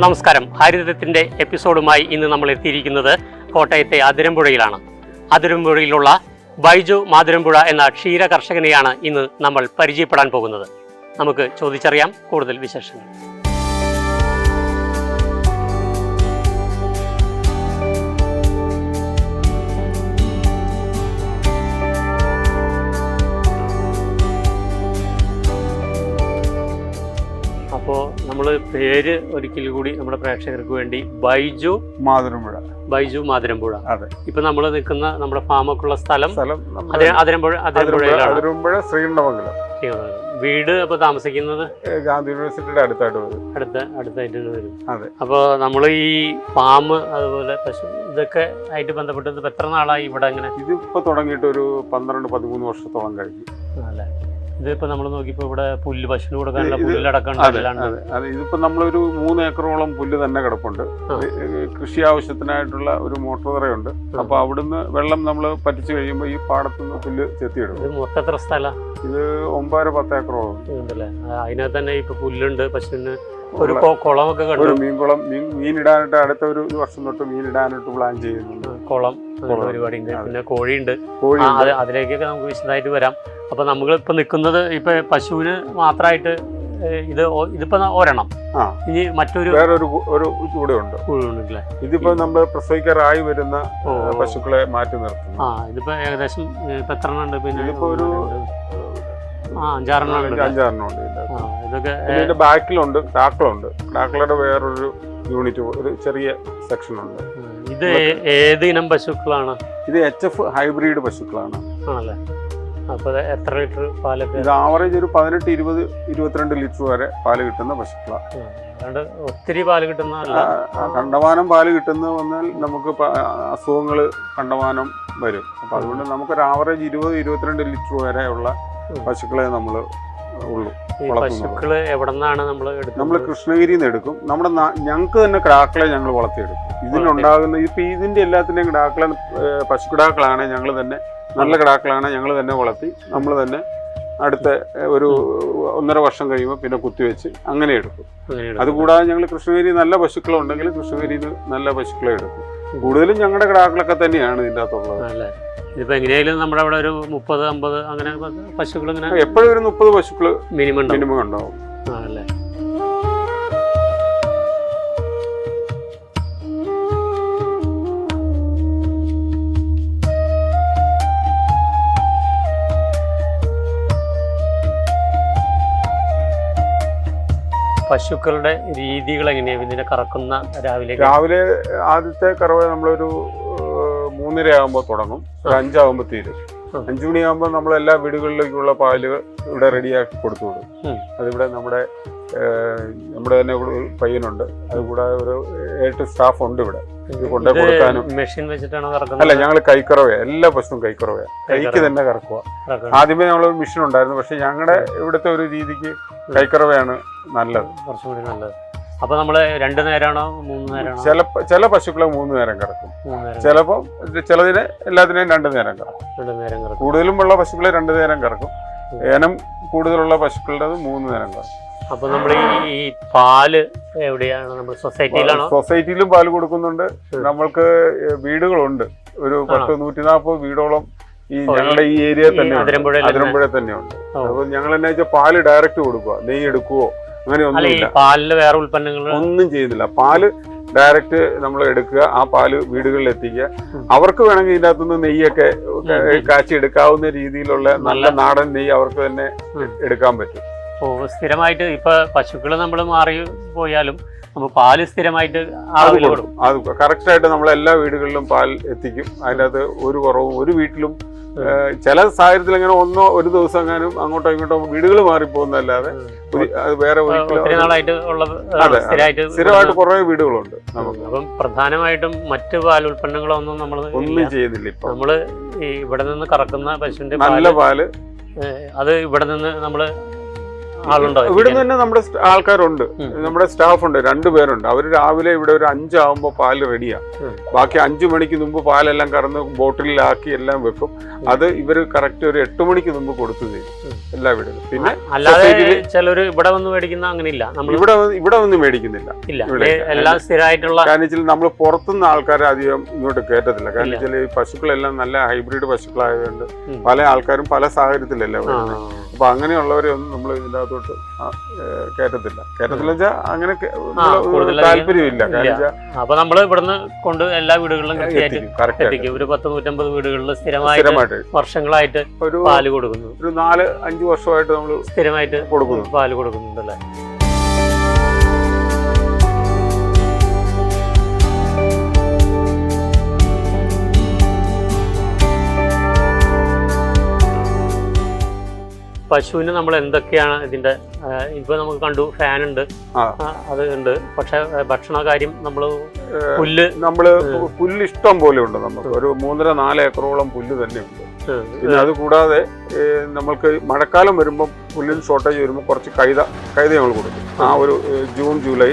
നമസ്കാരം. ഹരിതത്തിൻ്റെ എപ്പിസോഡുമായി ഇന്ന് നമ്മൾ എത്തിയിരിക്കുന്നത് കോട്ടയത്തെ അതിരമ്പുഴയിലാണ്. അതിരമ്പുഴയിലുള്ള ബൈജു മാതിരമ്പുഴ എന്ന ക്ഷീര കർഷകനെയാണ് ഇന്ന് നമ്മൾ പരിചയപ്പെടാൻ പോകുന്നത്. നമുക്ക് ചോദിച്ചറിയാം കൂടുതൽ വിശേഷങ്ങൾ. അപ്പോൾ നമ്മൾ പേര് ഒരിക്കൽ കൂടി നമ്മുടെ പ്രേക്ഷകർക്ക് വേണ്ടി ബൈജു മാതിരമ്പുഴ. അതെ. ഇപ്പൊ നമ്മൾ നിൽക്കുന്ന നമ്മുടെ ഫാമൊക്കെയുള്ള സ്ഥലം അതിരമ്പുഴ ശ്രീകണ്ഠമംഗലം. വീട് അപ്പൊ താമസിക്കുന്നത് ഗാന്ധി യൂണിവേഴ്സിറ്റിയുടെ അടുത്തായിട്ട് വരും. അതെ. അപ്പൊ നമ്മൾ ഈ ഫാം അതുപോലെ പശു ഇതൊക്കെ ആയിട്ട് ബന്ധപ്പെട്ടത് എത്ര നാളായി ഇവിടെ? അങ്ങനെ ഇതിപ്പോ തുടങ്ങിയിട്ട് ഒരു 12-13 വർഷത്തോളം കഴിഞ്ഞു. അല്ലേ. ഇതിപ്പോ നമ്മൾ നോക്കിയപ്പോ ഇവിടെ പുല്ല് പശുവിന് കൊടുക്കാനുള്ള പുല്ലടക്കം. ഇതിപ്പോ നമ്മളൊരു 3 ഏക്കറോളം പുല്ല് തന്നെ കിടപ്പുണ്ട്. കൃഷി ആവശ്യത്തിനായിട്ടുള്ള ഒരു മോട്ടോർ തറയുണ്ട്. അപ്പൊ അവിടുന്ന് വെള്ളം നമ്മൾ പറ്റിച്ചു കഴിയുമ്പോൾ ഈ പാടത്തുനിന്ന് പുല്ല് ചെത്തിയിടും. മൊത്തം എത്ര സ്ഥലം? ഇത് 9-10 ഏക്കറോളം ഉണ്ടല്ലേ. അതിനകത്ത് തന്നെ ഇപ്പൊ പുല്ലുണ്ട്, പശുവിന് ഒരു കുളമൊക്കെ കണ്ടു. ഒരു മീനിടാനായിട്ട് അടുത്ത ഒരു വർഷം തൊട്ട് മീനിടാനായിട്ട് പ്ലാൻ ചെയ്യുന്നുണ്ട്. കുളം പരിപാടി ഉണ്ട്. പിന്നെ കോഴിയുണ്ട്. അതിലേക്കൊക്കെ നമുക്ക് വിശദമായിട്ട് വരാം. അപ്പൊ നമ്മളിപ്പോ നിൽക്കുന്നത് ഇപ്പൊ പശുവിന് മാത്രമായിട്ട് ഇതിപ്പോ ഒരെണ്ണം. ഇനി വേറൊരു കൂടെ ഉണ്ട്. ഇതിപ്പോ നമ്മൾ പ്രസവിക്കാറായി വരുന്ന പശുക്കളെ മാറ്റി നിർത്തും. ഇതിപ്പോ ഏകദേശം ഇപ്പൊ എത്ര എണ്ണം ഉണ്ട്? പിന്നെ ഇതിപ്പോ ഒരു 5-6 എണ്ണം ഉണ്ട്. ഇതൊക്കെ ഇതിന്റെ ബാക്കിലുണ്ട് ക്രാക്കളുണ്ട്. ക്രാക്കളുടെ വേറൊരു യൂണിറ്റ്, ഒരു ചെറിയ സെക്ഷൻ ഉണ്ട്. ഇത് ഏത് ഇനം പശുക്കളാണ്? ഇത് HF ഹൈബ്രിഡ് പശുക്കളാണ്. ആണല്ലേ. അപ്പൊ എത്ര ലിറ്റർ പാല്? ഇത് ആവറേജ് ഒരു 18-22 ലിറ്റർ വരെ പാല് കിട്ടുന്ന പശുക്കളാണ്. ഒത്തിരി പാല് കിട്ടുന്ന കണ്ടമാനം പാല് കിട്ടുന്ന വന്നാൽ നമുക്ക് അസുഖങ്ങള് കണ്ടമാനം വരും. അപ്പൊ അതുകൊണ്ട് നമുക്കൊരു ആവറേജ് 20-22 ലിറ്റർ വരെ ഉള്ള പശുക്കളെ നമ്മൾ ഉള്ളൂ. പശുക്കള് എവിടെന്നാണ് നമ്മൾ കൃഷ്ണഗിരിയിൽ നിന്ന് എടുക്കും. ഞങ്ങൾക്ക് തന്നെ കിടാക്കളെ ഞങ്ങൾ വളർത്തിയെടുക്കും. ഇതിനുണ്ടാകുന്ന ഇപ്പൊ ഇതിന്റെ എല്ലാത്തിന്റെയും കിടാക്കളെ പശുക്കിടാക്കളാണ് ഞങ്ങൾ തന്നെ, നല്ല കിടാക്കളാണ് ഞങ്ങൾ തന്നെ വളർത്തി നമ്മൾ തന്നെ അടുത്ത ഒരു 1.5 വർഷം കഴിയുമ്പോൾ പിന്നെ കുത്തിവെച്ച് അങ്ങനെ എടുക്കും. അതുകൂടാതെ ഞങ്ങൾ കൃഷ്ണഗിരി നല്ല പശുക്കളുണ്ടെങ്കിൽ കൃഷ്ണഗിരിയിൽ നല്ല പശുക്കളെ എടുക്കും. കൂടുതലും ഞങ്ങളുടെ കിടാക്കളൊക്കെ തന്നെയാണ് ഇതിൻ്റെ അകത്തുള്ളത്. ഇതിപ്പോ എങ്ങനെയായാലും നമ്മുടെ അവിടെ ഒരു 30-50 അങ്ങനെ പശുക്കൾ ഇങ്ങനെ എപ്പോഴും ഒരു 30 പശുക്കൾ മിനിമം ഉണ്ടാവും. അല്ലേ. പശുക്കളുടെ രീതികൾ എങ്ങനെയാണ് ഇതിനെ കറക്കുന്ന? രാവിലെ ആദ്യത്തെ കറവ് നമ്മളൊരു 3:30 ആകുമ്പോൾ തുടങ്ങും. 5 ആകുമ്പോൾ തീരും. 5 മണിയാകുമ്പോൾ നമ്മൾ എല്ലാ വീടുകളിലേക്കുള്ള പാലുകൾ ഇവിടെ റെഡിയാക്കി കൊടുത്തു വിടും. അതിവിടെ നമ്മുടെ തന്നെ ഇവിടെ ഒരു പയ്യനുണ്ട്. അതുകൂടാതെ ഒരു 8 സ്റ്റാഫ് ഉണ്ട് ഇവിടെ. ഇത് കൊണ്ടു കൊടുക്കാനും. മെഷീൻ വെച്ചിട്ടാണോ കറക്കുന്നത്? അല്ല, ഞങ്ങൾ കൈക്കറവയാ. എല്ലാ പശുവും കൈക്കറവയാ. കൈക്ക് തന്നെ കറക്കുക. ആദ്യമേ നമ്മളൊരു മെഷീൻ ഉണ്ടായിരുന്നു. പക്ഷെ ഞങ്ങളുടെ ഇവിടുത്തെ ഒരു രീതിക്ക് കൈക്കറവയാണ് നല്ലത്, കുറച്ചുകൂടി നല്ലത്. അപ്പൊ നമ്മള് 2 നേരമാണോ 3 നേരമാണോ? ചില പശുക്കളെ 3 നേരം കറക്കും. ചിലപ്പോ ചിലതിനെ എല്ലാത്തിനെയും 2 നേരം കറക്കും. കൂടുതലും ഉള്ള പശുക്കളെ 2 നേരം കറക്കും. ഏനം കൂടുതലുള്ള പശുക്കളുടെ 3 നേരം കറക്കും. അപ്പൊ നമ്മൾ ഈ പാല് എവിടെയാണ്? നമ്മൾ സൊസൈറ്റിയിലും പാല് കൊടുക്കുന്നുണ്ട്. നമ്മൾക്ക് വീടുകളുണ്ട്. ഒരു 140 വീടോളം ഈ ഞങ്ങളുടെ ഈ ഏരിയ തന്നെ, അതിരമ്പുഴ തന്നെയുണ്ട്. അപ്പൊ ഞങ്ങൾ എന്നാ വെച്ചാൽ പാല് ഡയറക്റ്റ് കൊടുക്കുക. നെയ്യ് എടുക്കുവോ അങ്ങനെ പാലില് വേറെ ഉൽപ്പന്നങ്ങൾ ഒന്നും ചെയ്യുന്നില്ല. പാല് ഡയറക്റ്റ് നമ്മൾ എടുക്കുക, ആ പാല് വീടുകളിൽ എത്തിക്കുക. അവർക്ക് വേണമെങ്കിൽ ഇതിൻ്റെ അകത്തുനിന്ന് നെയ്യൊക്കെ കാച്ചി എടുക്കാവുന്ന രീതിയിലുള്ള നല്ല നാടൻ നെയ്യ് അവർക്ക് തന്നെ എടുക്കാൻ പറ്റും. സ്ഥിരമായിട്ട് ഇപ്പൊ പശുക്കള് നമ്മൾ മാറി പോയാലും നമ്മൾ പാല് സ്ഥിരമായിട്ട് അത് അളവിൽ കൊടുക്കും. അത് കറക്റ്റായിട്ട് നമ്മൾ എല്ലാ വീടുകളിലും പാൽ എത്തിക്കും. അതിൻ്റെ അകത്ത് ഒരു കുറവും ഒരു വീട്ടിലും ചില സാഹചര്യത്തിൽ അങ്ങനെ ഒരു ദിവസം എങ്ങാനും അങ്ങോട്ടോ ഇങ്ങോട്ടോ വീടുകൾ മാറിപ്പോകുന്നല്ലാതെ അത് വേറെ സ്ഥിരമായിട്ട് കുറെ വീടുകളുണ്ട് നമുക്ക്. അപ്പം പ്രധാനമായിട്ടും മറ്റ് പാൽ ഉൽപ്പന്നങ്ങളൊന്നും നമ്മൾ ഒന്നും ചെയ്യുന്നില്ല. ഇപ്പൊ നമ്മള് ഇവിടെ നിന്ന് കറക്കുന്ന പശുവിന്റെ നല്ല പാല് അത് ഇവിടെ നിന്ന് നമ്മള് ആളുണ്ടോ? ഇവിടെ തന്നെ നമ്മുടെ ആൾക്കാരുണ്ട്, നമ്മുടെ സ്റ്റാഫ് ഉണ്ട്, 2 പേരുണ്ട്. അവർ രാവിലെ ഇവിടെ ഒരു 5 ആകുമ്പോൾ പാല് റെഡിയാ. ബാക്കി 5 മണിക്ക് മുമ്പ് പാലെല്ലാം കറന്ന് ബോട്ടിലാക്കി എല്ലാം വെക്കും. അത് ഇവര് കറക്റ്റ് ഒരു 8 മണിക്ക് മുമ്പ് കൊടുത്തു തരും എല്ലാ വീടുകളും. പിന്നെ അല്ലാതെ ചിലര് ഇവിടെ വന്ന് മേടിക്കുന്ന അങ്ങനെയില്ല. ഇവിടെ ഒന്നും മേടിക്കുന്നില്ല. എല്ലാം സ്ഥിരമായിട്ടുള്ള കാരണം വെച്ചാൽ നമ്മൾ പുറത്തുനിന്ന് ആൾക്കാരെ അധികം ഇങ്ങോട്ട് കയറ്റത്തില്ല. കാരണം വെച്ചാൽ ഈ പശുക്കളെല്ലാം നല്ല ഹൈബ്രിഡ് പശുക്കളായതുകൊണ്ട് പല ആൾക്കാരും പല സാഹചര്യത്തിലല്ല വരുന്നത്. അപ്പൊ അങ്ങനെയുള്ളവരെ ഒന്നും നമ്മൾ ഇതിൻ്റെ അകത്തോട്ട് കയറ്റത്തില്ല വെച്ചാൽ അങ്ങനെ താല്പര്യമില്ല. അപ്പൊ നമ്മള് ഇവിടുന്ന് കൊണ്ട് എല്ലാ വീടുകളിലും എത്തിക്കും. ഒരു 10-150 വീടുകളിൽ സ്ഥിരമായിട്ട് വർഷങ്ങളായിട്ട് പാല് കൊടുക്കുന്നു. ഒരു 4-5 വർഷമായിട്ട് നമ്മൾ സ്ഥിരമായിട്ട് കൊടുക്കുന്നു, പാല് കൊടുക്കുന്നുണ്ടല്ലേ. പശുവിന് നമ്മൾ എന്തൊക്കെയാണ് ഇതിന്റെ ഇപ്പൊ നമുക്ക് കണ്ടു ഫാൻ ഉണ്ട്, അത് ഉണ്ട്. പക്ഷെ ഭക്ഷണ കാര്യം നമ്മള് പുല്ല് ഇഷ്ടം പോലെ ഉണ്ട്. നമുക്ക് ഒരു 3-4 ഏക്കറോളം പുല്ല് തന്നെ ഉണ്ട്. പിന്നെ അത് കൂടാതെ നമ്മൾക്ക് മഴക്കാലം വരുമ്പോൾ പുല്ലിന് ഷോർട്ടേജ് വരുമ്പോൾ കുറച്ച് കൈത ഞങ്ങൾ കൊടുക്കും. ആ ഒരു ജൂൺ ജൂലൈ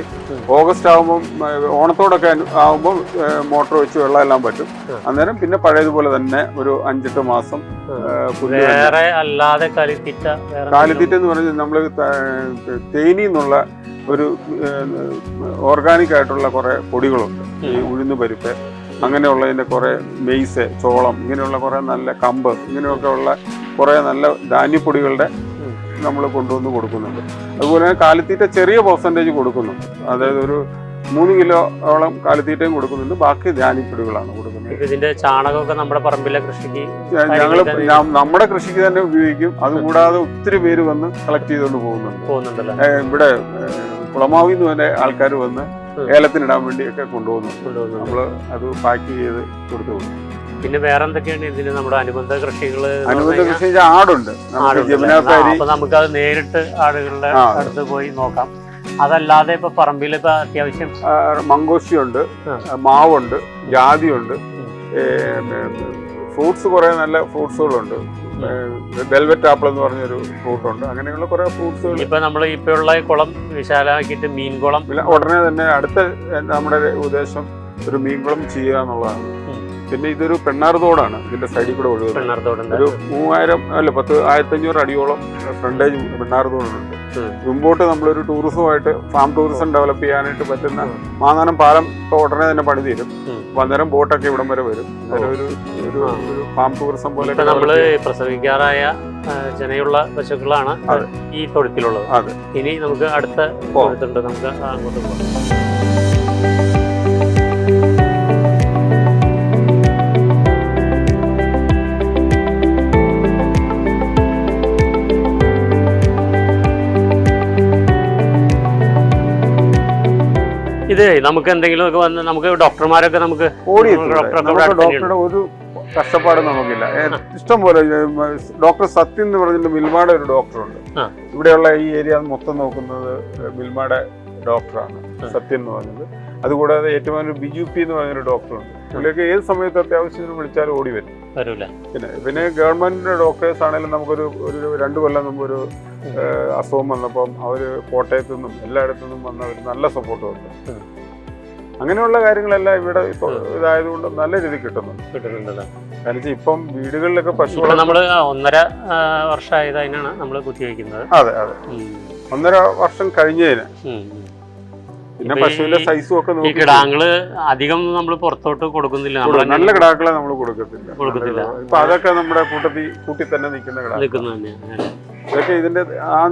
ഓഗസ്റ്റ് ആകുമ്പോൾ ഓണത്തോടൊക്കെ ആകുമ്പോൾ മോട്ടോർ വെച്ച് വെള്ളം എല്ലാം പറ്റും. അന്നേരം പിന്നെ പഴയതുപോലെ തന്നെ ഒരു 5-8 മാസം പുല്ല്. അല്ലാതെ കാലിത്തീറ്റ എന്ന് പറഞ്ഞാൽ നമ്മൾ തേനി എന്നുള്ള ഒരു ഓർഗാനിക് ആയിട്ടുള്ള കുറെ പൊടികളുണ്ട്. ഈ ഉഴുന്ന് പരിപ്പ് അങ്ങനെയുള്ളതിന്റെ കുറെ മെയ്സ്, ചോളം, ഇങ്ങനെയുള്ള കുറെ നല്ല കമ്പ്, ഇങ്ങനെയൊക്കെ ഉള്ള കുറെ നല്ല ധാന്യപ്പൊടികളുടെ നമ്മൾ കൊണ്ടുവന്ന് കൊടുക്കുന്നുണ്ട്. അതുപോലെ തന്നെ കാലിത്തീറ്റ ചെറിയ പെർസെൻറ്റേജ് കൊടുക്കുന്നുണ്ട്. അതായത് ഒരു 3 കിലോയോളം കാലിത്തീറ്റയും കൊടുക്കുന്നുണ്ട്. ബാക്കി ധാന്യപ്പൊടികളാണ് കൊടുക്കുന്നത്. ഇതിന്റെ ചാണകമൊക്കെ നമ്മുടെ പറമ്പിലെ കൃഷിക്ക് നമ്മുടെ കൃഷിക്ക് തന്നെ ഉപയോഗിക്കും. അതുകൂടാതെ ഒത്തിരി പേര് വന്ന് കളക്ട് ചെയ്തുകൊണ്ട് പോകുന്നുണ്ട്. ഇവിടെ കുളമാവിന്ന് തന്നെ ആൾക്കാർ വന്ന് ഏലത്തിനിടാൻ വേണ്ടിയൊക്കെ കൊണ്ടുപോകുന്നുണ്ട്. നമ്മൾ അത് പാക്ക് ചെയ്ത് കൊടുത്തു പോകും. പിന്നെ വേറെ എന്തൊക്കെയാണ് ഇതിന് നമ്മുടെ അനുബന്ധ കൃഷികള്? അനുബന്ധ കൃഷി ആടുണ്ട്. നമുക്കത് നേരിട്ട് ആടുകളുടെ അടുത്ത് പോയി നോക്കാം. അതല്ലാതെ ഇപ്പൊ പറമ്പിൽ ഇപ്പൊ അത്യാവശ്യം മങ്കോസ്റ്റിയുണ്ട്, മാവുണ്ട്, ജാതിയുണ്ട്, ഫ്രൂട്ട്സ് കുറെ നല്ല ഫ്രൂട്ട്സുകളുണ്ട്. വെൽവെറ്റ് ആപ്പിൾ എന്ന് പറഞ്ഞൊരു ഫ്രൂട്ടുണ്ട്. അങ്ങനെയുള്ള കുറെ ഫ്രൂട്ട്സുകൾ. ഇപ്പൊ നമ്മൾ ഇപ്പൊ ഉള്ള കുളം വിശാലമാക്കിയിട്ട് മീൻകുളം ഉടനെ തന്നെ അടുത്ത നമ്മുടെ ഉദ്ദേശം ഒരു മീൻകുളം ചെയ്യുക എന്നുള്ളതാണ്. പിന്നെ ഇതൊരു പെണ്ണാർതോടാണ്. ഇതിന്റെ സൈഡിൽ കൂടെ ഒഴുകുന്നത്. ഒരു 1500 അടിയോളം ഫ്രണ്ടേജ് പെണ്ണാർതോടുണ്ട്. മുമ്പോട്ട് നമ്മളൊരു ടൂറിസമായിട്ട് ഫാം ടൂറിസം ഡെവലപ്പ് ചെയ്യാനായിട്ട് പറ്റുന്ന മാങ്ങാനം പാലം ഉടനെ തന്നെ പണി തീരും. അപ്പൊ അന്നേരം ബോട്ടൊക്കെ ഇവിടം വരെ വരും. ഒരു ഫാം ടൂറിസം പോലെ നമ്മള് പ്രസവിക്കാറായ ജനയുള്ള പശുക്കളാണ് ഈ തൊഴുത്തിലുള്ളത്. അതെ. ഇനി നമുക്ക് അടുത്ത തൊഴുത്തുണ്ട്, നമുക്ക് അങ്ങോട്ട് പോകാം. ഇത് നമുക്ക് എന്തെങ്കിലുമൊക്കെ വന്ന് നമുക്ക് ഡോക്ടർമാരൊക്കെ നമുക്ക് ഡോക്ടറുടെ ഒരു കഷ്ടപ്പാടും നമുക്കില്ല. ഇഷ്ടം പോലെ ഡോക്ടർ സത്യൻ എന്ന് പറഞ്ഞിട്ട് മിൽമയുടെ ഒരു ഡോക്ടറുണ്ട്. ഇവിടെയുള്ള ഈ ഏരിയ മൊത്തം നോക്കുന്നത് മിൽമയുടെ ഡോക്ടറാണ് സത്യൻ എന്ന് പറഞ്ഞത്. അതുകൂടാതെ ഏറ്റവും ഒരു ബിജു പി എന്ന് പറഞ്ഞൊരു ഡോക്ടറുണ്ട്. പുള്ളിയൊക്കെ ഏത് സമയത്ത് അത്യാവശ്യത്തിന് വിളിച്ചാലും ഓടി വരും. പിന്നെ ഗവൺമെന്റിന്റെ ഡോക്ടേഴ്സ് ആണെങ്കിലും നമുക്കൊരു 2 കൊല്ലം മുമ്പ് ഒരു അസുഖം വന്നപ്പം അവര് കോട്ടയത്തു നിന്നും എല്ലായിടത്തു നിന്നും വന്ന ഒരു നല്ല സപ്പോർട്ട് വന്നു. അങ്ങനെയുള്ള കാര്യങ്ങളെല്ലാം ഇവിടെ ഇപ്പോൾ ഇതായതുകൊണ്ട് നല്ല രീതിയിൽ കിട്ടുന്നുണ്ടല്ലോ. കാരണം ഇപ്പം വീടുകളിലൊക്കെ പശുക്കളെ നമ്മള് 1.5 വർഷമായത് അതിനാണ് നമ്മൾ കുത്തിവെക്കുന്നത്. അതെ 1.5 വർഷം കഴിഞ്ഞതിന്. പിന്നെ പശുവിന്റെ സൈസും ഒക്കെ ഈ കിടാങ്ങള് അധികം നമ്മൾ പുറത്തോട്ട് കൊടുക്കുന്നില്ല. നല്ല കിടാക്കളെ നമ്മൾ കൊടുക്കത്തില്ല. ഇപ്പൊ അതൊക്കെ നമ്മുടെ കൂട്ടി തന്നെ നിൽക്കുന്ന കിടാക്കളാണ്. ഇതൊക്കെ ഇതിന്റെ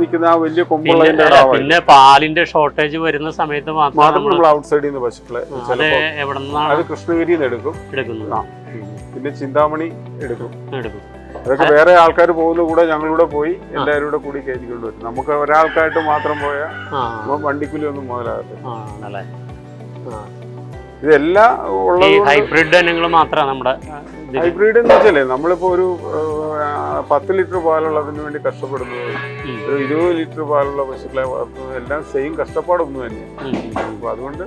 നിൽക്കുന്ന ആ വലിയ കൊമ്പുള്ള. പിന്നെ പാലിന്റെ ഷോർട്ടേജ് വരുന്ന സമയത്ത് മാത്രം നമ്മൾ ഔട്ട് സൈഡിൽ നിന്ന് പശുക്കളെ എവിടെ നിന്നാണ്? അത് കൃഷ്ണഗിരിയിൽ നിന്ന് എടുക്കും. പിന്നെ ചിന്താമണി എടുക്കും. അതൊക്കെ വേറെ ആൾക്കാർ പോകുന്ന കൂടെ ഞങ്ങളിവിടെ പോയി എല്ലാവരും കൂടെ കൂടി കയറ്റിക്കൊണ്ട് വരും. നമുക്ക് ഒരാൾക്കായിട്ട് മാത്രം പോയാൽ വണ്ടിക്കൂലി ഒന്നും മുതലാകത്തില്ല. ഇതെല്ലാം ഉള്ളത് ഹൈബ്രിഡ് ഇനങ്ങൾ മാത്രമാണ് നമ്മുടെ ഹൈബ്രിഡ് എന്ന് വെച്ചാലേ നമ്മളിപ്പോ ഒരു 10 ലിറ്റർ പാലുള്ളതിന് വേണ്ടി കഷ്ടപ്പെടുന്നത് ഒരു 20 ലിറ്റർ പാലുള്ള പശുക്കളെ വളർത്തുന്നത് എല്ലാം സെയിം കഷ്ടപ്പാടൊന്നും തന്നെയാണ്. അപ്പൊ അതുകൊണ്ട്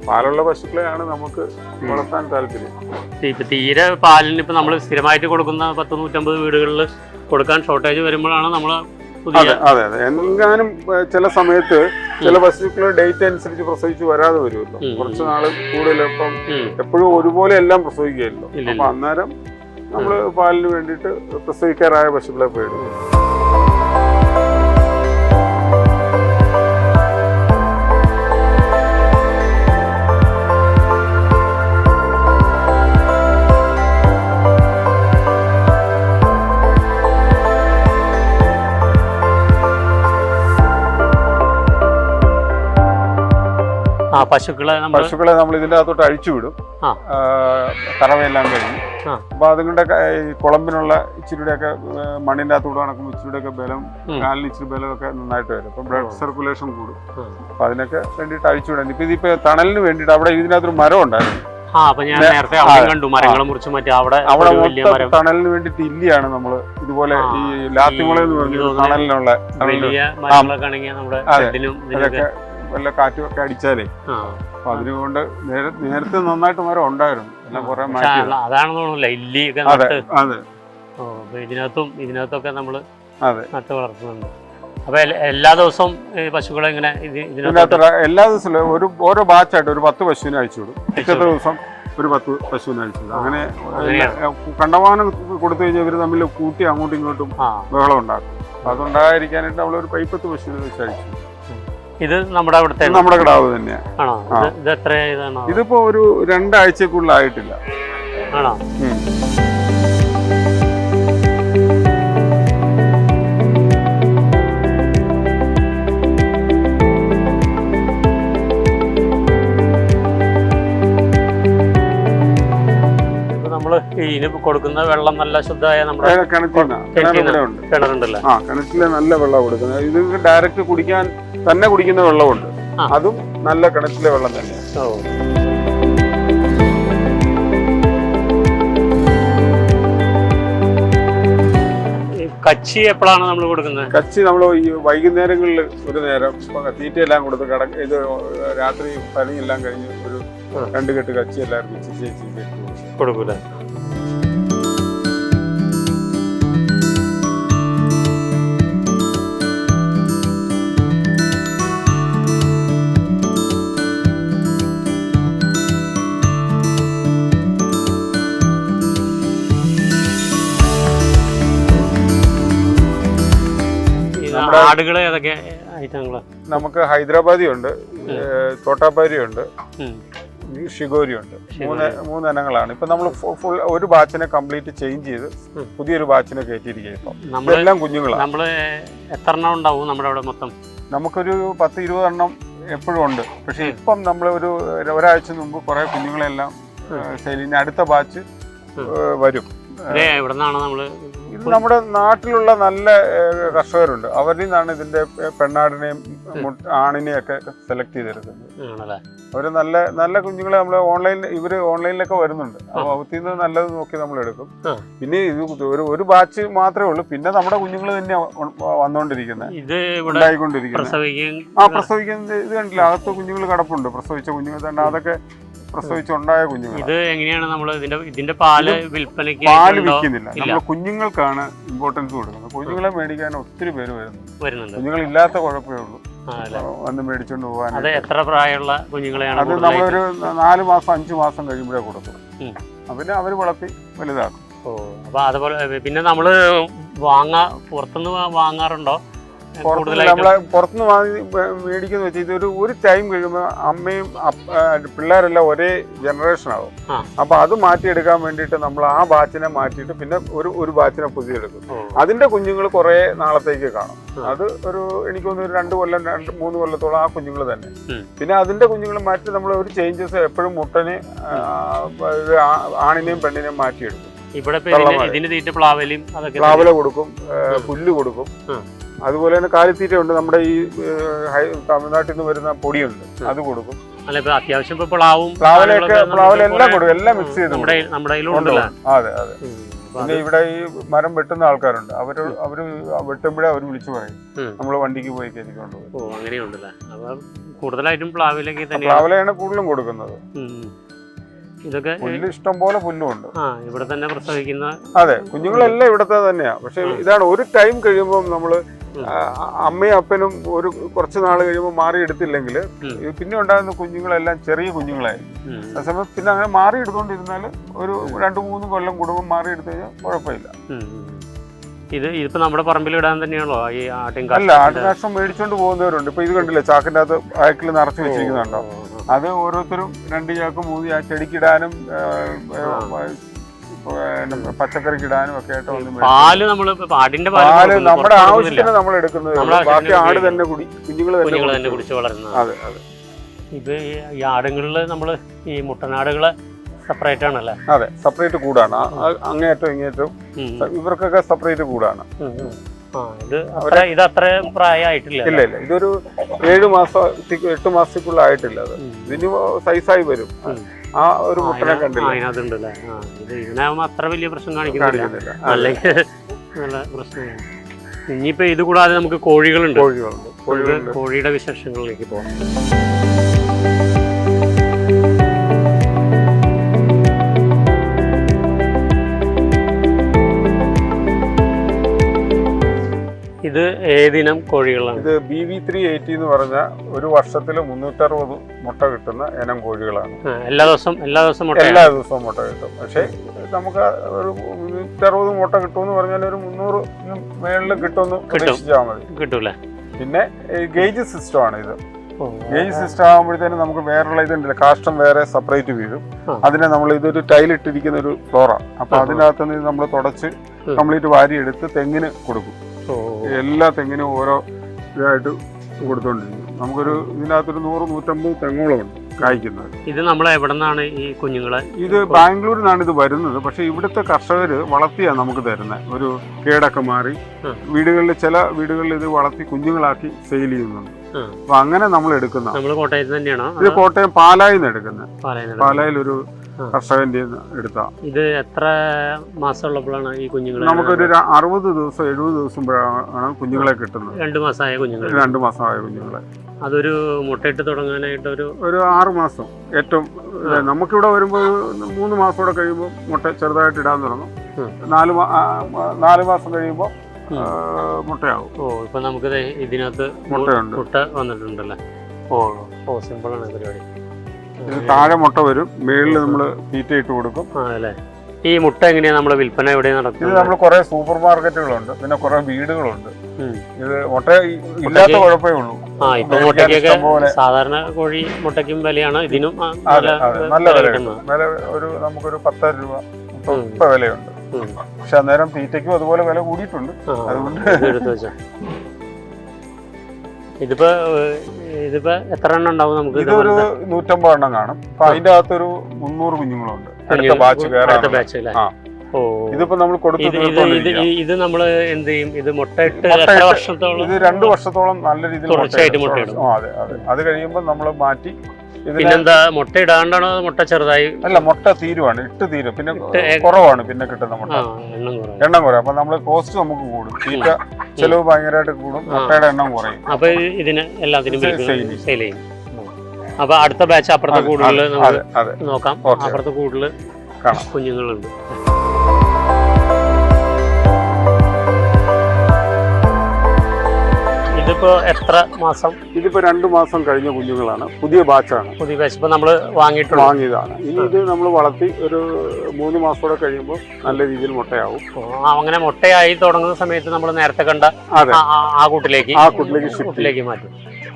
പാലുള്ള പശുക്കളെയാണ് നമുക്ക് വളർത്താൻ താല്പര്യം. ഇപ്പൊ തീരെ പാലിന് ഇപ്പൊ നമ്മൾ സ്ഥിരമായിട്ട് കൊടുക്കുന്ന 100-150 വീടുകളിൽ കൊടുക്കാൻ ഷോർട്ടേജ് വരുമ്പോഴാണ് നമ്മള് അതെ അതെ അതെ എങ്ങാനും ചില സമയത്ത് ചില പശുക്കൾ ഡേറ്റ് അനുസരിച്ച് പ്രസവിച്ച് വരാതെ വരുമല്ലോ, കുറച്ച് നാള് കൂടുതൽ. ഇപ്പം എപ്പോഴും ഒരുപോലെ എല്ലാം പ്രസവിക്കുകയല്ലോ. അപ്പൊ അന്നേരം നമ്മള് പാലിന് വേണ്ടിയിട്ട് പ്രസവിക്കാറായ പശുക്കളെ പോയിടും. പശുക്കളെ നമ്മൾ ഇതിന്റെ അകത്തോട്ട് അഴിച്ചുവിടും. കറവയെല്ലാം കഴിഞ്ഞു. അപ്പൊ അതുകൊണ്ട് കുളമ്പിനുള്ള ഇച്ചിരിയുടെയൊക്കെ മണ്ണിന്റെ അകത്തൂടെ നടക്കുമ്പോൾ ഇച്ചിരിയുടെയൊക്കെ ബലം, കാലിന് ഇച്ചിരി ബലമൊക്കെ നന്നായിട്ട് വരും. അപ്പൊ ബ്ലഡ് സർക്കുലേഷൻ കൂടും. അപ്പൊ അതിനൊക്കെ വേണ്ടിയിട്ട് അഴിച്ചുവിടാൻ ഇതിപ്പോ തണലിന് വേണ്ടിയിട്ട് അവിടെ ഇതിനകത്തൊരു മരം ഉണ്ടായിരുന്നു. അവിടെ തണലിന് വേണ്ടിയിട്ട് ഇല്ലിയാണ് നമ്മള് ഇതുപോലെ ഈ ലാത്തിമുള എന്ന് പറഞ്ഞ തണലിനുള്ള അതൊക്കെ വല്ല കാറ്റുമൊക്കെ അടിച്ചാലേ. അപ്പൊ അതിനുകൊണ്ട് നേരത്തെ നന്നായിട്ട് മരം ഉണ്ടായിരുന്നു. എല്ലാം കുറെ മാറ്റി. അതെ അതെ ഇതിനകത്തൊക്കെ നമ്മള് നട്ട് വളർത്തുന്നുണ്ട്. അപ്പൊ എല്ലാ ദിവസവും പശുക്കളെ ഇങ്ങനെ എല്ലാ ദിവസവും ഓരോ ബാച്ചായിട്ട് ഒരു 10 പശുവിനെ അഴിച്ചുവിടും. പിറ്റത്തെ ദിവസം ഒരു 10 പശുവിനെ അഴിച്ചുവിടും. അങ്ങനെ കണ്ടമാനം കൊടുത്തു കഴിഞ്ഞാൽ ഇവര് തമ്മിൽ കൂട്ടി അങ്ങോട്ടും ഇങ്ങോട്ടും ബഹളം ഉണ്ടാക്കും. അപ്പൊ അതുണ്ടാകാതിരിക്കാനായിട്ട് നമ്മളൊരു 10 പശുവിനെ വെച്ച് അഴിച്ചു. ഇത് നമ്മുടെ കിടാവ് തന്നെയാണ്. ഇതിപ്പോ ഒരു 2 ആഴ്ചക്കുള്ളിലായിട്ടില്ല. ആണോ? ഇതിന് കൊടുക്കുന്ന വെള്ളം നല്ല ശുദ്ധമായ നമ്മുടെ കിണറുണ്ടല്ലേ? കിണറ്റിലെ നല്ല വെള്ളം കൊടുക്കുന്നത്. ഇത് ഡയറക്റ്റ് കുടിക്കാൻ തന്നെ കുടിക്കുന്ന വെള്ളമുണ്ട്. അതും നല്ല കിണറ്റിലെ വെള്ളം തന്നെയാണ്. കച്ചി എപ്പോഴാണ് നമ്മൾ കൊടുക്കുന്നത്? കച്ചി നമ്മൾ ഈ വൈകുന്നേരങ്ങളിൽ ഒരു നേരം തീറ്റയെല്ലാം കൊടുത്ത് ഇത് രാത്രി പണിയെല്ലാം കഴിഞ്ഞ് ഒരു 2 കെട്ട് കച്ചി എല്ലാവർക്കും കൊടുക്കൂല. ആടുകളെ ഏതൊക്കെ ഐറ്റങ്ങള്? നമുക്ക് ഹൈദരാബാദി ഉണ്ട്, തോട്ടാപ്പാരി ഉണ്ട്, ഷിഗോരി ഉണ്ട്. 3 ഇനങ്ങളാണ്. ഇപ്പൊ നമ്മൾ ഫുൾ ഒരു ബാച്ചിനെ കംപ്ലീറ്റ് ചേഞ്ച് ചെയ്ത് പുതിയൊരു ബാച്ചിനെ കയറ്റിയിരിക്കുക. ഇപ്പം എല്ലാം കുഞ്ഞുങ്ങളാണ്. നമ്മള് എത്ര എണ്ണം ഉണ്ടാവും നമ്മുടെ അവിടെ മൊത്തം? നമുക്കൊരു 10-20 എണ്ണം എപ്പോഴും ഉണ്ട്. പക്ഷെ ഇപ്പം നമ്മൾ ഒരാഴ്ച മുമ്പ് കുറെ കുഞ്ഞുങ്ങളെല്ലാം സെയിലിന് അടുത്ത ബാച്ച് വരും. ഇത് നമ്മുടെ നാട്ടിലുള്ള നല്ല കർഷകരുണ്ട്. അവരിൽ നിന്നാണ് ഇതിന്റെ പെണ്ണാടിനെയും ആണിനെയും ഒക്കെ സെലക്ട് ചെയ്തെടുക്കുന്നത്. അവര് നല്ല നല്ല കുഞ്ഞുങ്ങളെ നമ്മള് ഓൺലൈനിലൊക്കെ വരുന്നുണ്ട്. അപ്പൊ അവത്തിൽ നിന്ന് നല്ലത് നോക്കി നമ്മൾ എടുക്കും. പിന്നെ ഇത് ഒരു ബാച്ച് മാത്രമേ ഉള്ളൂ. പിന്നെ നമ്മുടെ കുഞ്ഞുങ്ങൾ തന്നെ വന്നുകൊണ്ടിരിക്കുന്നത്, ഉണ്ടായിക്കൊണ്ടിരിക്കുന്നത്. പ്രസവിക്കുന്നത് ഇത് കണ്ടില്ല, അകത്ത് കുഞ്ഞുങ്ങൾ കിടപ്പുണ്ട്. പ്രസവിച്ച കുഞ്ഞുങ്ങൾ തന്നെ, അതൊക്കെ പ്രസവിച്ചുണ്ടായ കുഞ്ഞുങ്ങൾ. ഇത് എങ്ങനെയാണ് നമ്മൾ ഇതിന്റെ പാല് വിൽപ്പനയ്ക്ക്? പാല് വിൽക്കുന്നില്ല, നമ്മൾ കുഞ്ഞുങ്ങൾക്കാണ് ഇമ്പോർട്ടൻസ് കൊടുക്കുന്നത്. കുഞ്ഞുങ്ങളെ മേടിക്കാൻ ഒത്തിരി പേര് വരുന്നുണ്ട്. കുഞ്ഞുങ്ങളില്ലാത്ത കുഴപ്പമേ ഉള്ളൂ, വന്ന് മേടിച്ചോണ്ട് പോകാൻ. അത് എത്ര പ്രായമുള്ള കുഞ്ഞുങ്ങളെയാണ്? അത് നമ്മളൊരു 4 മാസം 5 മാസം കഴിയുമ്പോഴേ കൊടുക്കും. പിന്നെ അവര് വളർത്തി വലുതാക്കും. അപ്പൊ അതുപോലെ പിന്നെ നമ്മള് പുറത്തുനിന്ന് വാങ്ങാറുണ്ടോ? നമ്മളെ പുറത്തുനിന്ന് മേടിക്കുന്ന വെച്ചാൽ ഇതൊരു ടൈം കഴിയുമ്പോൾ അമ്മയും പിള്ളേരെല്ലാം ഒരേ ജനറേഷൻ ആവും. അപ്പൊ അത് മാറ്റിയെടുക്കാൻ വേണ്ടിയിട്ട് നമ്മൾ ആ ബാച്ചിനെ മാറ്റിയിട്ട് പിന്നെ ഒരു ബാച്ചിനെ പുതിയെടുക്കും. അതിന്റെ കുഞ്ഞുങ്ങൾ കുറെ നാളത്തേക്ക് കാണും. അത് എനിക്ക് തോന്നുന്നു 2 കൊല്ലം 3 കൊല്ലത്തോളം ആ കുഞ്ഞുങ്ങൾ തന്നെ. പിന്നെ അതിന്റെ കുഞ്ഞുങ്ങൾ മാറ്റി നമ്മൾ ഒരു ചേഞ്ചസ് എപ്പോഴും മുട്ടനെ ആണിനെയും പെണ്ണിനെയും മാറ്റിയെടുക്കും. ഇവിടെ ഇപ്പൊ ഇതിന് തീറ്റ പ്ലാവലും അതൊക്കെ പ്ലാവല കൊടുക്കും, പുല്ല് കൊടുക്കും. അതുപോലെ തന്നെ കാലിത്തീറ്റ ഉണ്ട്. നമ്മുടെ ഈ തമിഴ്നാട്ടിൽ നിന്ന് വരുന്ന പൊടിയുണ്ട്, അത് കൊടുക്കും. അല്ല ഇപ്പൊ അത്യാവശ്യം ഇപ്പൊ പ്ലാവെല്ലാം കൊടുക്കും, എല്ലാം മിക്സ് ചെയ്ത് നമ്മുടെ അതെ അതെ. പിന്നെ ഇവിടെ ഈ മരം വെട്ടുന്ന ആൾക്കാരുണ്ട്, അവര് വെട്ടുമ്പോഴേ അവർ വിളിച്ചു പറയും, നമ്മള് വണ്ടിക്ക് പോയി കയറ്റിക്കൊണ്ട് പോകും. ഓ അങ്ങനെയുണ്ടല്ലേ. അപ്പൊ കൂടുതലായിട്ടും പ്ലാവിലേക്ക് തന്നെ പ്ലാവിലയാണ് കൂടുതലും കൊടുക്കുന്നത്. ഇതൊക്കെ പുല്ല് ഇഷ്ടം പോലെ പുല്ലുണ്ട്. ഇവിടെ തന്നെ പ്രസവിക്കുന്ന. അതെ, കുഞ്ഞുങ്ങളെല്ലാം ഇവിടത്തെ തന്നെയാ. പക്ഷെ ഇതാണ്, ഒരു ടൈം കഴിയുമ്പോൾ നമ്മള് അമ്മയും അപ്പനും ഒരു കുറച്ച് നാൾ കഴിയുമ്പോൾ മാറി എടുത്തില്ലെങ്കിൽ പിന്നെ ഉണ്ടാകുന്ന കുഞ്ഞുങ്ങളെല്ലാം ചെറിയ കുഞ്ഞുങ്ങളായിരിക്കും. അതേസമയം പിന്നെ അങ്ങനെ മാറി എടുത്തോണ്ടിരുന്നാല് ഒരു 2-3 കൊല്ലം കൂടുമ്പോൾ മാറി എടുത്തു കഴിഞ്ഞാൽ കുഴപ്പമില്ല. ഇതിപ്പോ നമ്മുടെ പറമ്പിൽ ഇടാൻ തന്നെയാണോ ഈ അല്ല, ആട്ടുകാഷ്ടം മേടിച്ചോണ്ട് പോകുന്നവരുണ്ട്. ഇപ്പൊ ഇത് കണ്ടില്ലേ, ചാക്കിന്റെ അകത്ത് ബാക്കിൽ നിറച്ച് വെച്ചിരിക്കുന്നുണ്ടോ? അത് ഓരോരുത്തരും 2 ചാക്ക് 3 ചാക്ക് ചെടിക്കിടാനും പച്ചക്കറിക്കിടാനും ഒക്കെ ആയിട്ട് പാല് നമ്മുടെ ആവശ്യത്തിന് നമ്മൾ എടുക്കുന്നത്. ബാക്കി ആട് തന്നെ കുഞ്ഞുങ്ങൾ തന്നെ കുടിച്ച് വളരുന്നത്. അതെ അതെ. ഇത് ഈ ആടുകളില് നമ്മള് ഈ മുട്ടനാടുകളെ സെപ്പറേറ്റ് ആണല്ലേ? അതെ, സെപ്പറേറ്റ് കൂടാണ്. അങ്ങേറ്റവും ഇങ്ങേറ്റവും ഇവർക്കൊക്കെ സെപ്പറേറ്റ് കൂടാണ്. ഇത് അത്ര പ്രായമായിട്ടില്ല. ഇല്ല ഇല്ല, ഇതൊരു 7 മാസം 8 മാസത്തിക്കുള്ള ആയിട്ടില്ല. അത് ഇതിന് സൈസായി വരും. ആ ഒരു മുട്ടനെ കണ്ടില്ല, അതിനകത്തുണ്ടല്ലേ. ഇതിനാവുമ്പോ അത്ര വലിയ പ്രശ്നം കാണിക്കുന്നില്ല, അല്ലെങ്കിൽ നല്ല പ്രശ്നമാണ്. ഇനിയിപ്പോ ഇത് കൂടാതെ നമുക്ക് കോഴികളുണ്ട്. കോഴിയുടെ വിശേഷങ്ങളിലേക്ക് പോകാം. ഇത് ഏതിനം കോഴികളാണ്? ഇത് BV380 എന്ന് പറഞ്ഞ ഒരു വർഷത്തിൽ 360 മുട്ട കിട്ടുന്ന ഇനം കോഴികളാണ്. എല്ലാ ദിവസവും മുട്ട കിട്ടും. പക്ഷെ നമുക്ക് ഒരു 360 മുട്ട കിട്ടുമെന്ന് പറഞ്ഞാൽ ഒരു 300 മേളിൽ കിട്ടുമെന്ന് പ്രതീക്ഷിച്ചാൽ മതി. കിട്ടൂല. പിന്നെ ഗേജ് സിസ്റ്റം ആണ് ഇത്. ഗേജ് സിസ്റ്റം ആകുമ്പോഴത്തേനും നമുക്ക് വേറെയുള്ള ഇതുണ്ടല്ലോ, കാഷ്ടം വേറെ സെപ്പറേറ്റ് വീഴും. അതിനെ നമ്മൾ ഇതൊരു ടൈലിട്ടിരിക്കുന്ന ഒരു ഫ്ലോറാണ്. അപ്പൊ അതിനകത്ത് നിന്ന് നമ്മൾ തുടച്ച് കംപ്ലീറ്റ് വാരി എടുത്ത് തെങ്ങിന് കൊടുക്കും. എല്ലാ തെങ്ങിനും ഓരോ ഇതായിട്ട് കൊടുത്തോണ്ടിരിക്കും. നമുക്കൊരു ഇതിനകത്തൊരു 100-150 തെങ്ങോളം ഉണ്ട് കായ്ക്കുന്നത്. ഇത് നമ്മൾ എവിടെ നിന്നാണ് ഈ കുഞ്ഞുങ്ങളെ? ഇത് ബാംഗ്ലൂരിൽ നിന്നാണ് ഇത് വരുന്നത്. പക്ഷെ ഇവിടുത്തെ കർഷകര് വളർത്തിയാണ് നമുക്ക് തരുന്നത്. ഒരു കേടൊക്കെ മാറി ചില വീടുകളിൽ ഇത് വളർത്തി കുഞ്ഞുങ്ങളാക്കി സെയിൽ ചെയ്യുന്നുണ്ട്. അപ്പൊ അങ്ങനെ നമ്മൾ എടുക്കുന്ന. കോട്ടയത്ത് തന്നെയാണോ? ഇത് കോട്ടയം പാലായിൽ നിന്ന് എടുക്കുന്നത്. പാലായിൽ ഒരു കർഷകന്റെ എടുത്ത. ഇത് എത്ര മാസമുള്ളപ്പോഴാണ് ഈ കുഞ്ഞുങ്ങൾ? നമുക്കൊരു 60 ദിവസം 70 ദിവസമാണ് കുഞ്ഞുങ്ങളെ കിട്ടുന്നത്. 2 മാസമായ കുഞ്ഞുങ്ങൾ. 2 മാസമായ കുഞ്ഞുങ്ങളെ. അതൊരു മുട്ടയിട്ട് തുടങ്ങാനായിട്ട് ഒരു 6 മാസം ഏറ്റവും. നമുക്കിവിടെ വരുമ്പോൾ 3 മാസം കൂടെ കഴിയുമ്പോൾ മുട്ട ചെറുതായിട്ട് ഇടാൻ തുടങ്ങും. 4 മാസം കഴിയുമ്പോൾ മുട്ടയാവും. ഇപ്പൊ നമുക്ക് ഇതിനകത്ത് മുട്ടയുണ്ട്. മുട്ട വന്നിട്ടുണ്ടല്ലേ? സിമ്പിളാണ് പരിപാടി. ഇത് താഴെ മുട്ട വരും, മേളിൽ നമ്മള് തീറ്റ ഇട്ട് കൊടുക്കും. ഈ മുട്ട എങ്ങനെയാ നമ്മള് വിൽപ്പന എവിടെ നടത്തുന്നത്? ഇത് നമ്മൾ കുറെ സൂപ്പർ മാർക്കറ്റുകളുണ്ട്, പിന്നെ കുറെ വീടുകളുണ്ട്. ഇത് മുട്ട ഇല്ലാത്ത കുഴപ്പമേ ഉള്ളൂ. ഇപ്പൊ മുട്ടയ്ക്കൊക്കെ സാധാരണ കോഴി മുട്ടയ്ക്കും വിലയാണ്, ഇതിനും നല്ല വില. ഒരു നമുക്കൊരു 10 രൂപ ഇപ്പൊ വിലയുണ്ട്. പക്ഷെ അന്നേരം തീറ്റയ്ക്കും അതുപോലെ വില കൂടിയിട്ടുണ്ട്. അതുകൊണ്ട് ഇതിപ്പോ എത്ര എണ്ണം ഉണ്ടാവും നമുക്ക്? ഇതൊരു 150 എണ്ണം കാണും. അപ്പൊ അതിന്റെ അകത്തൊരു 300 കുഞ്ഞുങ്ങളുണ്ട്. അടുത്ത ബാച്ച് ഇതിപ്പോ നമ്മൾ ഇത് നമ്മള് എന്ത് ചെയ്യും? ഇത് മുട്ടയിട്ട് വർഷത്തോളം? ഇത് 2 വർഷത്തോളം നല്ല രീതിയിൽ മുട്ടയിടും. അതെ അതെ. അത് കഴിയുമ്പോൾ നമ്മൾ മാറ്റി. പിന്നെന്താ, മുട്ട ഇടാണ്ടാണോ? മുട്ട ചെറുതായി? അല്ല, മുട്ട തീരുവാണ്, ഇട്ട് തീരും. പിന്നെ കുറവാണ് പിന്നെ കിട്ടുന്ന മുട്ട, എണ്ണം കുറയും. അപ്പൊ നമ്മള് കോസ്റ്റ് നമുക്ക് കൂടും, തീറ്റ ചെലവ് ഭയങ്കരമായിട്ട് കൂടും, മുട്ടയുടെ എണ്ണം കുറയും. അപ്പൊ ഇതിന് എല്ലാത്തിനും സെയിൽ ചെയ്യും. അപ്പൊ അടുത്ത ബാച്ച് അപ്പുറത്തെ കൂടുതൽ നോക്കാം. അപ്പുറത്തെ കൂടുതൽ കുഞ്ഞുങ്ങളുണ്ട്. ഇതിപ്പോ എത്ര മാസം? ഇതിപ്പോ 2 മാസം കഴിഞ്ഞ കുഞ്ഞുങ്ങളാണ്. പുതിയ ബാച്ചാണ്. പുതിയ ബാച്ച് ഇപ്പൊ നമ്മള് വാങ്ങിയതാണ്. ഇനി ഇത് നമ്മൾ വളർത്തി ഒരു 3 മാസം കൂടെ കഴിയുമ്പോൾ നല്ല രീതിയിൽ മുട്ടയാവും. അങ്ങനെ മുട്ടയായി തുടങ്ങുന്ന സമയത്ത് നമ്മൾ നേരത്തെ കണ്ട ആ കൂട്ടിലേക്ക് മാറ്റും.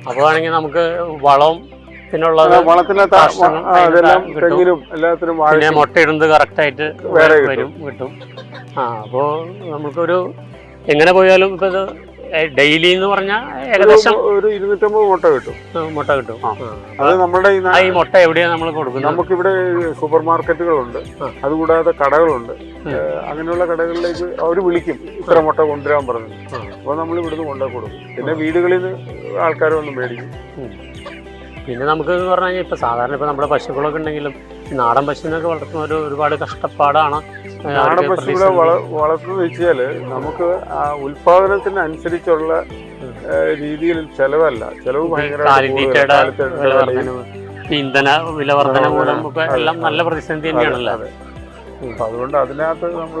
അപ്പൊ ആണെങ്കിൽ നമുക്ക് വളവും പിന്നെ മുട്ട ഇടുന്നത് കറക്റ്റ് ആയിട്ട് കിട്ടും. അപ്പോ നമുക്കൊരു എങ്ങനെ പോയാലും ഇപ്പൊ ഇത് ഡെയിലി എന്ന് പറഞ്ഞാൽ ഏകദേശം ഒരു 250 മുട്ട കിട്ടും. മുട്ട കിട്ടും. അത് നമ്മുടെ ഈ മുട്ട എവിടെയാണ് നമ്മൾ കൊടുക്കുന്നത്? നമുക്കിവിടെ സൂപ്പർ മാർക്കറ്റുകളുണ്ട്, അതുകൂടാതെ കടകളുണ്ട്. അങ്ങനെയുള്ള കടകളിലേക്ക് അവർ വിളിക്കും, ഇത്ര മുട്ട കൊണ്ടുവരാൻ പറഞ്ഞു. അപ്പോൾ നമ്മൾ ഇവിടുന്ന് കൊണ്ടുപോയി കൊടുക്കും. പിന്നെ വീടുകളിൽ നിന്ന് ആൾക്കാർ വന്ന് മേടിക്കും. പിന്നെ നമുക്ക് എന്ന് പറഞ്ഞു കഴിഞ്ഞാൽ ഇപ്പോൾ സാധാരണ ഇപ്പോൾ നമ്മുടെ പശുക്കളൊക്കെ ഉണ്ടെങ്കിലും നാടൻ പശുവിനൊക്കെ വളർത്തുന്നവർ ഒരുപാട് കഷ്ടപ്പാടാണ്. നാടൻ പശുക്കളെ വളർത്തുന്നത് വെച്ചാൽ നമുക്ക് ആ ഉൽപാദനത്തിനനുസരിച്ചുള്ള രീതിയിൽ ചെലവല്ല. ചെലവ് ഭയങ്കര ഇന്ധന വില വർധന മൂലം ഒക്കെ എല്ലാം നല്ല പ്രതിസന്ധി തന്നെയാണല്ലോ. അപ്പൊ അതുകൊണ്ട് അതിനകത്ത് നമ്മൾ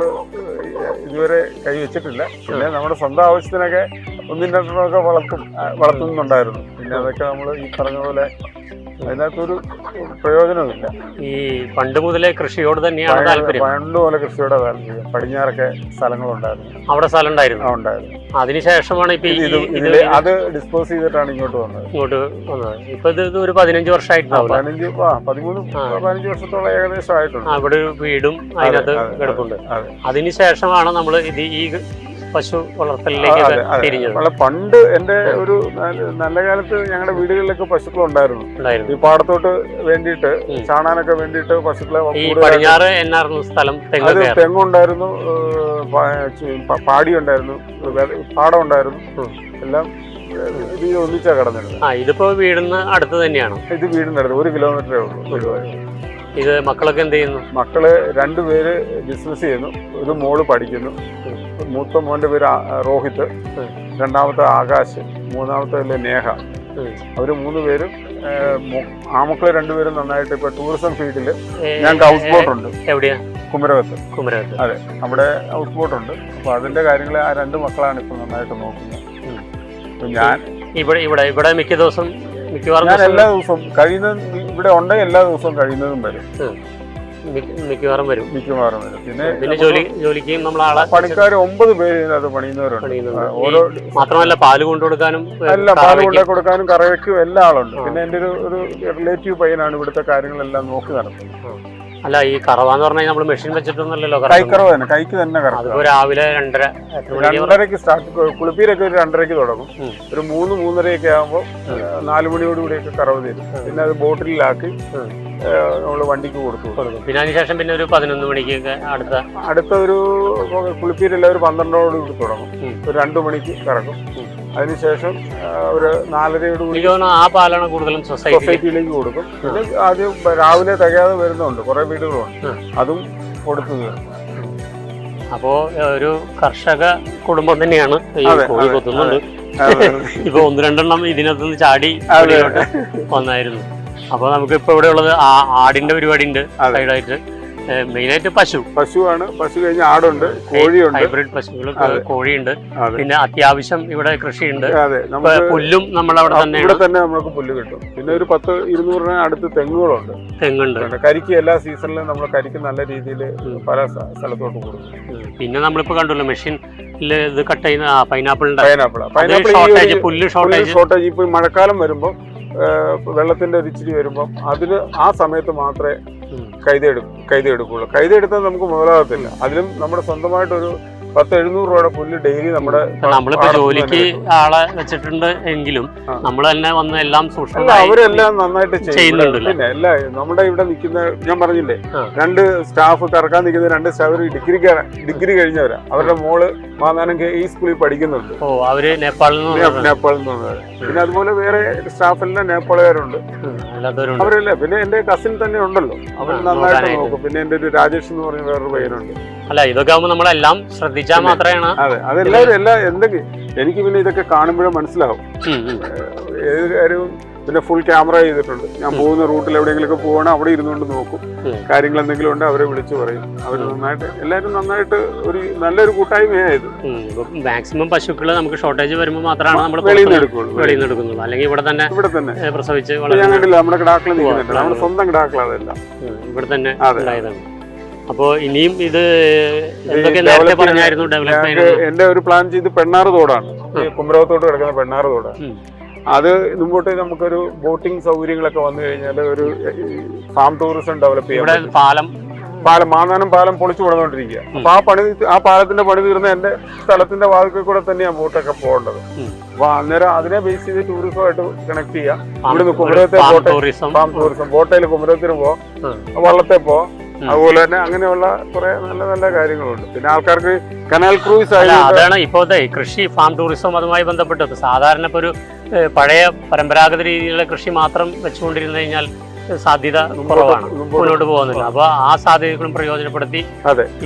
ഇതുവരെ കൈവച്ചിട്ടില്ല. പിന്നെ നമ്മുടെ സ്വന്തം ആവശ്യത്തിനൊക്കെ ഒന്നും രണ്ടെണ്ണമൊക്കെ വളർത്തുന്നുണ്ടായിരുന്നു. പിന്നെ അതൊക്കെ നമ്മൾ ഈ പറഞ്ഞ പോലെ അതിനകത്തൊരു പ്രയോജനമില്ല. ഈ പണ്ട് മുതലേ കൃഷിയോട് തന്നെയാണ് താല്പര്യം. പണ്ട് പോലെ കൃഷിയോടെ താല്പര്യം. പടിഞ്ഞാറൊക്കെ സ്ഥലങ്ങളുണ്ടായിരുന്നു, അവിടെ സ്ഥലം ഉണ്ടായിരുന്നു. അതിനുശേഷമാണ് ഇപ്പൊ അത് ഡിസ്പോസ് ചെയ്തിട്ടാണ് ഇങ്ങോട്ട് വന്നത്. ഇപ്പൊ ഇത് ഒരു 15 വർഷമായിട്ടുണ്ടാവും. 15 വർഷത്തോളം ഏകദേശം ആയിട്ടുണ്ട്. അവിടെ ഒരു വീടും അതിനകത്ത് കിടപ്പുണ്ട്. അതിനുശേഷമാണ് നമ്മൾ ഇത് ഈ പശു വളർത്തലിലേക്ക് തിരിഞ്ഞത്. പണ്ട് എന്റെ ഒരു നല്ല കാലത്ത് ഞങ്ങളുടെ വീടുകളിലൊക്കെ പശുക്കളുണ്ടായിരുന്നു. ഈ പാടത്തോട്ട് വേണ്ടിയിട്ട് ചാണാനൊക്കെ വേണ്ടിയിട്ട് പശുക്കളെ പടിഞ്ഞാറ് എന്നായിരുന്നു സ്ഥലം? തെങ്ങുണ്ടായിരുന്നു, പാടി ഉണ്ടായിരുന്നു, പാടം ഉണ്ടായിരുന്നു. എല്ലാം ഇത് ഒന്നിച്ചാ കടന്നിരുന്നത്. ഇതിപ്പോ വീടിന് അടുത്ത് തന്നെയാണ്. ഇത് വീടിന്റെ അടുത്ത് 1 കിലോമീറ്ററേ ഉള്ളൂ. ഇത് മക്കളൊക്കെ എന്ത് ചെയ്യുന്നു? മക്കള് 2 പേര് ബിസിനസ് ചെയ്യുന്നു. ഒരു മോള് പഠിക്കുന്നു. മൂത്ത മോന്റെ പേര് രോഹിത്, രണ്ടാമത്തെ ആകാശ്, മൂന്നാമത്തെ നേഹ. അവര് 3 പേരും ആമക്കള് 2 പേരും നന്നായിട്ട് ഇപ്പൊ ടൂറിസം ഫീൽഡില്. ഞങ്ങൾക്ക് ഹൗസ് ബോട്ട് ഉണ്ട്. എവിടെയാ? കുമരകത്ത്. അതെ, അവിടെ ഹൗസ് ബോട്ട് ഉണ്ട്. അപ്പൊ അതിന്റെ കാര്യങ്ങൾ ആ 2 മക്കളാണ് ഇപ്പൊ നന്നായിട്ട് നോക്കുന്നത്. ഞാൻ ഇവിടെ മിക്ക ദിവസം ഞാൻ എല്ലാ ദിവസവും ഇവിടെ ഉണ്ടെങ്കിൽ എല്ലാ ദിവസവും കഴിയുന്നതും വരും. മിക്കവാറും വരും. പിന്നെ ജോലിക്ക് നമ്മൾ ആളെ പണിക്കാർ 9 പേര് അത് പണിയുന്നവരുണ്ട്. ഓരോ മാത്രമല്ല പാല് കൊണ്ടുകൊടുക്കാനും പാല് കൊണ്ടു കൊടുക്കാനും കറവയ്ക്കും എല്ലാ ആളുണ്ട്. പിന്നെ എന്റെ ഒരു റിലേറ്റീവ് പയ്യനാണ് ഇവിടുത്തെ കാര്യങ്ങളെല്ലാം നോക്കി നടത്തുന്നത്. അല്ല, ഈ കറവാന്ന് പറഞ്ഞാൽ നമ്മൾ മെഷീൻ വെച്ചിട്ടൊന്നുമല്ലല്ലോ. കൈക്കറവ് തന്നെ, കൈക്ക് തന്നെ കറവ്. രാവിലെ 2:30 സ്റ്റാർട്ട്. കുളിപ്പീരൊക്കെ ഒരു 2:30 തുടങ്ങും. ഒരു 3-3:30 ആകുമ്പോൾ 4 മണിയോടുകൂടിയൊക്കെ കറവ് തരും. പിന്നെ അത് ബോട്ടിലാക്കി നമ്മള് വണ്ടിക്ക് കൊടുത്തു. പിന്നെ അതിനുശേഷം പിന്നെ ഒരു 11 മണിക്ക് അടുത്ത ഒരു കുളിപ്പീരെല്ലാം ഒരു 12 തുടങ്ങും. ഒരു 2 മണിക്ക് കറക്കും. അതിനുശേഷം ഒരു 4:30 ആ പാലാണ് കൂടുതലും സൊസൈറ്റിയിലേക്ക് കൊടുക്കും. പിന്നെ ആദ്യം രാവിലെ തികയാതെ വരുന്നുണ്ട്, കുറെ വീടുകളുണ്ട്, അതും കൊടുത്തു തീർക്കും. അപ്പോ ഒരു കർഷക കുടുംബം തന്നെയാണ്. കോഴി കൊത്തുന്നുണ്ട്. ഇപ്പൊ 1-2 ഇതിനകത്തുനിന്ന് ചാടി വന്നായിരുന്നു. അപ്പൊ നമുക്ക് ഇപ്പൊ ഇവിടെ ഉള്ളത് ആടിന്റെ പരിപാടി ഉണ്ട്. സൈഡായിട്ട് മെയിനായിട്ട് പശുവാണ്. പശു കഴിഞ്ഞ ആടുണ്ട്, കോഴിയുണ്ട്, ഹൈബ്രിഡ് പശുക്കൾ, കോഴിയുണ്ട്. പിന്നെ അത്യാവശ്യം ഇവിടെ കൃഷിയുണ്ട്. പുല്ലും നമ്മളവിടെ തന്നെ നമുക്ക് പുല്ല് കിട്ടും. പിന്നെ ഒരു 10-200 അടുത്ത് തെങ്ങുകളുണ്ട്. കരിക്ക് എല്ലാ സീസണിലും നമ്മൾ കരിക്ക് നല്ല രീതിയിൽ പല സ്ഥലത്തോട്ട് കൊടുക്കും. പിന്നെ നമ്മളിപ്പോ കണ്ടല്ലോ മെഷീനിൽ ഇത് കട്ട് ചെയ്യുന്ന പൈനാപ്പിൾ പുല്ല് ഷോർട്ടേജ്. ഇപ്പൊ മഴക്കാലം വരുമ്പോൾ വെള്ളത്തിന്റെ ഒരു ഇച്ചിരി വരുമ്പം അതിന് ആ സമയത്ത് മാത്രമേ കൈത എടുക്കുള്ളൂ. കൈത എടുത്താൽ നമുക്ക് മുതലാകത്തില്ല. അതിലും നമ്മുടെ സ്വന്തമായിട്ടൊരു 10-700 രൂപയുടെ പുല്ല് ഡെയിലി നമ്മളിപ്പോ ജോലിക്ക് ആളെ വെച്ചിട്ടുണ്ട് എങ്കിലും നമ്മൾ തന്നെ വന്ന് എല്ലാം അവരെല്ലാം നന്നായിട്ട് ചെയ്യുന്നുണ്ട്. പിന്നെ എല്ലാ നമ്മുടെ ഇവിടെ നിൽക്കുന്ന ഞാൻ പറഞ്ഞില്ലേ 2 സ്റ്റാഫ് കറക്കാൻ നിൽക്കുന്ന 2 സ്റ്റാഫ് ഡിഗ്രി കഴിഞ്ഞവരാ. അവരുടെ മോള് മാന്നാനം ഈ സ്കൂളിൽ പഠിക്കുന്നുണ്ട്. നേപ്പാളിൽ നിന്ന്. പിന്നെ അതുപോലെ വേറെ സ്റ്റാഫെല്ലാം നേപ്പാളുകാരുണ്ട്. അവരല്ലേ. പിന്നെ എന്റെ കസിൻ തന്നെ ഉണ്ടല്ലോ, അവർ നന്നായിട്ട് നോക്കും. പിന്നെ എന്റെ ഒരു രാജേഷ് എന്ന് പറഞ്ഞ വേറൊരു പയ്യനുണ്ട്. അല്ല, ഇതൊക്കെ ആകുമ്പോൾ നമ്മളെല്ലാം ശ്രദ്ധിച്ചാൽ മാത്രമാണ്. അതെ, അതെല്ലാവരും എന്തൊക്കെ എനിക്ക് പിന്നെ ഇതൊക്കെ കാണുമ്പോഴേ മനസ്സിലാവും ഏത് കാര്യവും. പിന്നെ ഫുൾ ക്യാമറ ചെയ്തിട്ടുണ്ട്. ഞാൻ പോകുന്ന റൂട്ടിൽ എവിടെയെങ്കിലുമൊക്കെ പോകണം, അവിടെ ഇരുന്നുകൊണ്ട് നോക്കും. കാര്യങ്ങൾ എന്തെങ്കിലും ഉണ്ട് അവരെ വിളിച്ചു പറയും. അവർ നന്നായിട്ട് എല്ലാവരും നന്നായിട്ട് ഒരു നല്ലൊരു കൂട്ടായ്മയായത്. മാക്സിമം പശുക്കള് നമുക്ക് ഷോർട്ടേജ് വരുമ്പോൾ മാത്രമാണ് നമ്മൾ വെളിയിൽ നിന്ന് എടുക്കുന്നത്. അല്ലെങ്കിൽ ഇവിടെ തന്നെ പ്രസവിച്ച് ഞാൻ കണ്ടില്ല നമ്മുടെ കിടാക്കൾ നിൽക്കുന്നുണ്ട്. നമ്മുടെ സ്വന്തം കിടാക്കൾ അതെല്ലാം ഇവിടെ തന്നെ ഉണ്ടായതാണ്. അപ്പോ ഇനിയും ഇത് നേരത്തെ പറഞ്ഞായിരുന്നു ഡെവലപ്പ്. എന്റെ ഒരു പ്ലാൻ ചെയ്ത് പെണ്ണാറ് തോടാണ്, കുമരകത്തോട്ട് കിടക്കുന്ന പെണ്ണാറ് തോടാണ്. അത് മുമ്പോട്ട് നമുക്കൊരു ബോട്ടിംഗ് സൗകര്യങ്ങളൊക്കെ വന്നു കഴിഞ്ഞാൽ ഒരു ഫാം ടൂറിസം ഡെവലപ്പ് ചെയ്യാം. പാലം പാലം മാന്നാനം പാലം പൊളിച്ചു കൊടുത്തോണ്ടിരിക്കുക. അപ്പൊ ആ പാലത്തിന്റെ പണി തീർന്ന എന്റെ സ്ഥലത്തിന്റെ വാതിൽ കൂടെ തന്നെയാണ് ബോട്ടൊക്കെ പോകേണ്ടത്. അപ്പൊ അന്നേരം അതിനെ ബേസ് ചെയ്ത് ടൂറിസമായിട്ട് കണക്ട് ചെയ്യാം. ഇവിടുന്ന് കുമരകത്തെ ഫാം ടൂറിസം ബോട്ടയിൽ കുമരകത്തിന് പോവാം, വള്ളത്തെ പോവാം. അതുപോലെ തന്നെ അങ്ങനെയുള്ള കുറെ നല്ല നല്ല കാര്യങ്ങളുണ്ട്. പിന്നെ ആൾക്കാർക്ക് കനാൽ ക്രൂയിസ് അതാണ് ഇപ്പോഴത്തെ കൃഷി ഫാം ടൂറിസം അതുമായി ബന്ധപ്പെട്ടത്. സാധാരണ ഇപ്പോൾ ഒരു പഴയ പരമ്പരാഗത രീതിയിലുള്ള കൃഷി മാത്രം വെച്ചുകൊണ്ടിരുന്നു കഴിഞ്ഞാൽ സാധ്യത കുറവാണ്, മുന്നോട്ട് പോകുന്നില്ല. അപ്പൊ ആ സാധ്യതകളും പ്രയോജനപ്പെടുത്തി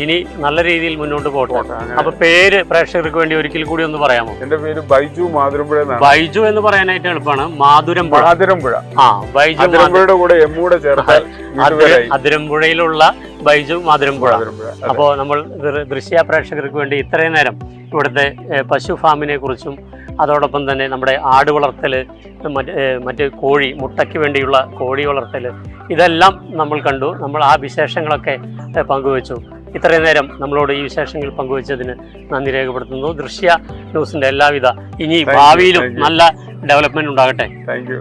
ഇനി നല്ല രീതിയിൽ മുന്നോട്ട് പോകട്ടെ. അപ്പൊ പേര് പ്രേക്ഷകർക്ക് വേണ്ടി ഒരിക്കൽ കൂടി ഒന്ന് പറയാമോ? എന്റെ പേര് ബൈജു മാതുരമ്പുഴ. ബൈജു എന്ന് പറയാനായിട്ട് എളുപ്പമാണ്, മാതുരമ്പുഴ. ആ ബൈജു കൂടെ എമ്മൂടെ ചേർത്താൽ അതിരമ്പുഴയിലുള്ള ബൈജു മാതുരമ്പുഴ. അപ്പോൾ നമ്മൾ ദൃശ്യ പ്രേക്ഷകർക്ക് വേണ്ടി ഇത്രയും നേരം ഇവിടുത്തെ പശു ഫാമിനെ കുറിച്ചും അതോടൊപ്പം തന്നെ നമ്മുടെ ആട് വളർത്തൽ, മറ്റ് കോഴി മുട്ടയ്ക്ക് വേണ്ടിയുള്ള കോഴി വളർത്തൽ, ഇതെല്ലാം നമ്മൾ കണ്ടു. നമ്മൾ ആ വിശേഷങ്ങളൊക്കെ പങ്കുവച്ചു. ഇത്രയും നേരം നമ്മളോട് ഈ വിശേഷങ്ങൾ പങ്കുവച്ചതിന് നന്ദി രേഖപ്പെടുത്തുന്നു. ദൃശ്യ ന്യൂസിൻ്റെ എല്ലാവിധ ഇനി ഭാവിയിലും നല്ല ഡെവലപ്മെന്റ് ഉണ്ടാകട്ടെ. Thank you.